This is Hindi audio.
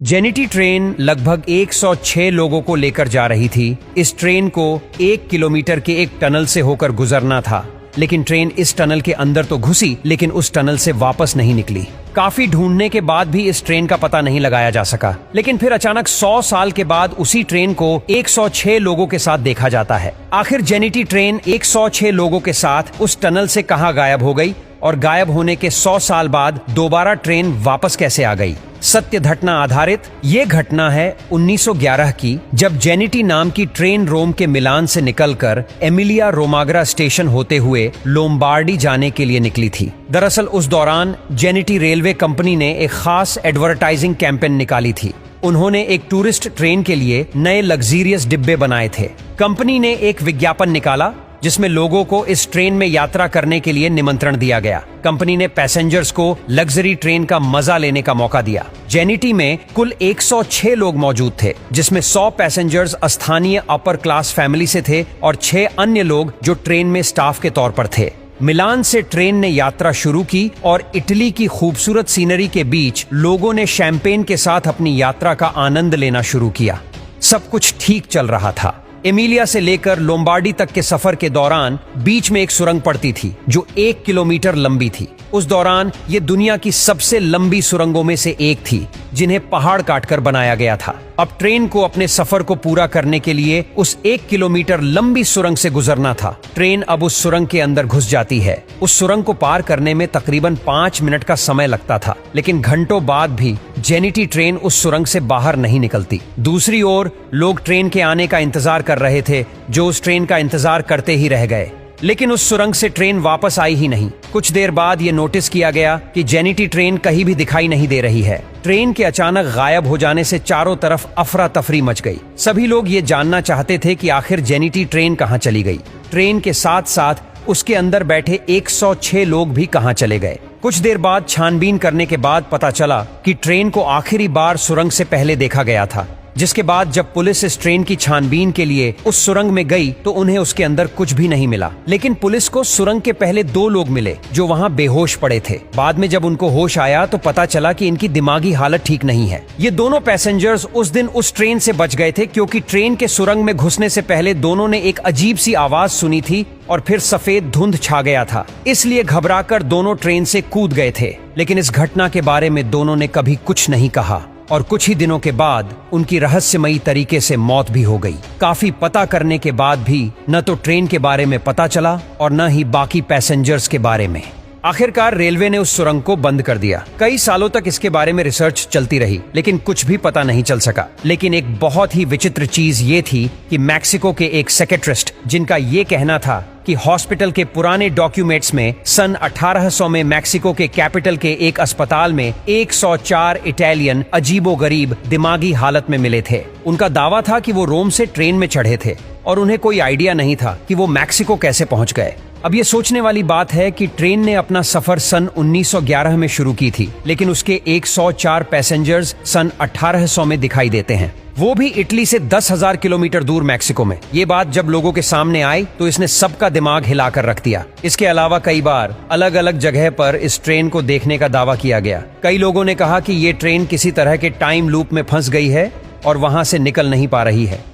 जेनिटी ट्रेन लगभग 106 लोगों को लेकर जा रही थी। इस ट्रेन को 1 किलोमीटर के एक टनल से होकर गुजरना था, लेकिन ट्रेन इस टनल के अंदर तो घुसी लेकिन उस टनल से वापस नहीं निकली। काफी ढूंढने के बाद भी इस ट्रेन का पता नहीं लगाया जा सका, लेकिन फिर अचानक 100 साल के बाद उसी ट्रेन को 106 लोगों के साथ देखा जाता है। आखिर जेनिटी ट्रेन 106 लोगों के साथ उस टनल से कहां गायब हो गई और गायब होने के 100 साल बाद दोबारा ट्रेन वापस कैसे आ गई? सत्य घटना आधारित ये घटना है 1911 की, जब जेनिटी नाम की ट्रेन रोम के मिलान से निकलकर एमिलिया रोमाग्रा स्टेशन होते हुए लोम्बार्डी जाने के लिए निकली थी। दरअसल उस दौरान जेनिटी रेलवे कंपनी ने एक खास एडवर्टाइजिंग कैंपेन निकाली थी। उन्होंने एक टूरिस्ट ट्रेन के लिए नए लग्जीरियस डिब्बे बनाए थे। कंपनी ने एक विज्ञापन निकाला जिसमें लोगों को इस ट्रेन में यात्रा करने के लिए निमंत्रण दिया गया। कंपनी ने पैसेंजर्स को लग्जरी ट्रेन का मजा लेने का मौका दिया। जेनिटी में कुल 106 लोग मौजूद थे, जिसमें 100 पैसेंजर्स स्थानीय अपर क्लास फैमिली से थे और 6 अन्य लोग जो ट्रेन में स्टाफ के तौर पर थे। मिलान से ट्रेन ने यात्रा शुरू की और इटली की खूबसूरत सीनरी के बीच लोगों ने शैंपेन के साथ अपनी यात्रा का आनंद लेना शुरू किया। सब कुछ ठीक चल रहा था। एमिलिया से लेकर लोम्बार्डी तक के सफर के दौरान बीच में एक सुरंग पड़ती थी जो 1 किलोमीटर लंबी थी। उस दौरान ये दुनिया की सबसे लंबी सुरंगों में से एक थी, जिन्हें पहाड़ काटकर बनाया गया था। अब ट्रेन को अपने सफर को पूरा करने के लिए उस 1 किलोमीटर लंबी सुरंग से गुजरना था। ट्रेन अब उस सुरंग के अंदर घुस जाती है। उस सुरंग को पार करने में तकरीबन 5 मिनट का समय लगता था, लेकिन घंटों बाद भी जेनिटी ट्रेन उस सुरंग से बाहर नहीं निकलती। दूसरी ओर लोग ट्रेन के आने का इंतजार कर रहे थे, जो उस ट्रेन का इंतजार करते ही रह गए, लेकिन उस सुरंग से ट्रेन वापस आई ही नहीं। कुछ देर बाद ये नोटिस किया गया कि जेनिटी ट्रेन कहीं भी दिखाई नहीं दे रही है। ट्रेन के अचानक गायब हो जाने से चारों तरफ अफरा तफरी मच गई। सभी लोग ये जानना चाहते थे कि आखिर जेनिटी ट्रेन कहाँ चली गई। ट्रेन के साथ साथ उसके अंदर बैठे 106 लोग भी कहाँ चले गए। कुछ देर बाद छानबीन करने के बाद पता चला कि ट्रेन को आखिरी बार सुरंग से पहले देखा गया था, जिसके बाद जब पुलिस इस ट्रेन की छानबीन के लिए उस सुरंग में गई तो उन्हें उसके अंदर कुछ भी नहीं मिला। लेकिन पुलिस को सुरंग के पहले 2 लोग मिले जो वहां बेहोश पड़े थे। बाद में जब उनको होश आया तो पता चला कि इनकी दिमागी हालत ठीक नहीं है। ये दोनों पैसेंजर्स उस दिन उस ट्रेन से बच गए थे, क्योंकि ट्रेन के सुरंग में घुसने से पहले दोनों ने एक अजीब सी आवाज सुनी थी और फिर सफेद धुंध छा गया था। इसलिए घबराकर दोनों ट्रेन से कूद गए थे। लेकिन इस घटना के बारे में दोनों ने कभी कुछ नहीं कहा और कुछ ही दिनों के बाद उनकी रहस्यमयी तरीके से मौत भी हो गई। काफी पता करने के बाद भी न तो ट्रेन के बारे में पता चला और न ही बाकी पैसेंजर्स के बारे में। आखिरकार रेलवे ने उस सुरंग को बंद कर दिया। कई सालों तक इसके बारे में रिसर्च चलती रही, लेकिन कुछ भी पता नहीं चल सका। लेकिन एक बहुत ही विचित्र चीज ये थी कि मैक्सिको के एक सेक्रेटरिस्ट, जिनका ये कहना था कि हॉस्पिटल के पुराने डॉक्यूमेंट्स में सन 1800 में मैक्सिको के कैपिटल के एक अस्पताल में 104 इटालियन अजीबोगरीब दिमागी हालत में मिले थे। उनका दावा था कि वो रोम से ट्रेन में चढ़े थे और उन्हें कोई आइडिया नहीं था कि वो मैक्सिको कैसे पहुंच गए। अब ये सोचने वाली बात है कि ट्रेन ने अपना सफर सन 1911 में शुरू की थी, लेकिन उसके 104 पैसेंजर्स सन 1800 में दिखाई देते हैं, वो भी इटली से 10,000 किलोमीटर दूर मैक्सिको में। ये बात जब लोगों के सामने आई तो इसने सबका दिमाग हिलाकर रख दिया। इसके अलावा कई बार अलग अलग जगह पर इस ट्रेन को देखने का दावा किया गया। कई लोगों ने कहा कि ये ट्रेन किसी तरह के टाइम लूप में फंस गई है और वहां से निकल नहीं पा रही है।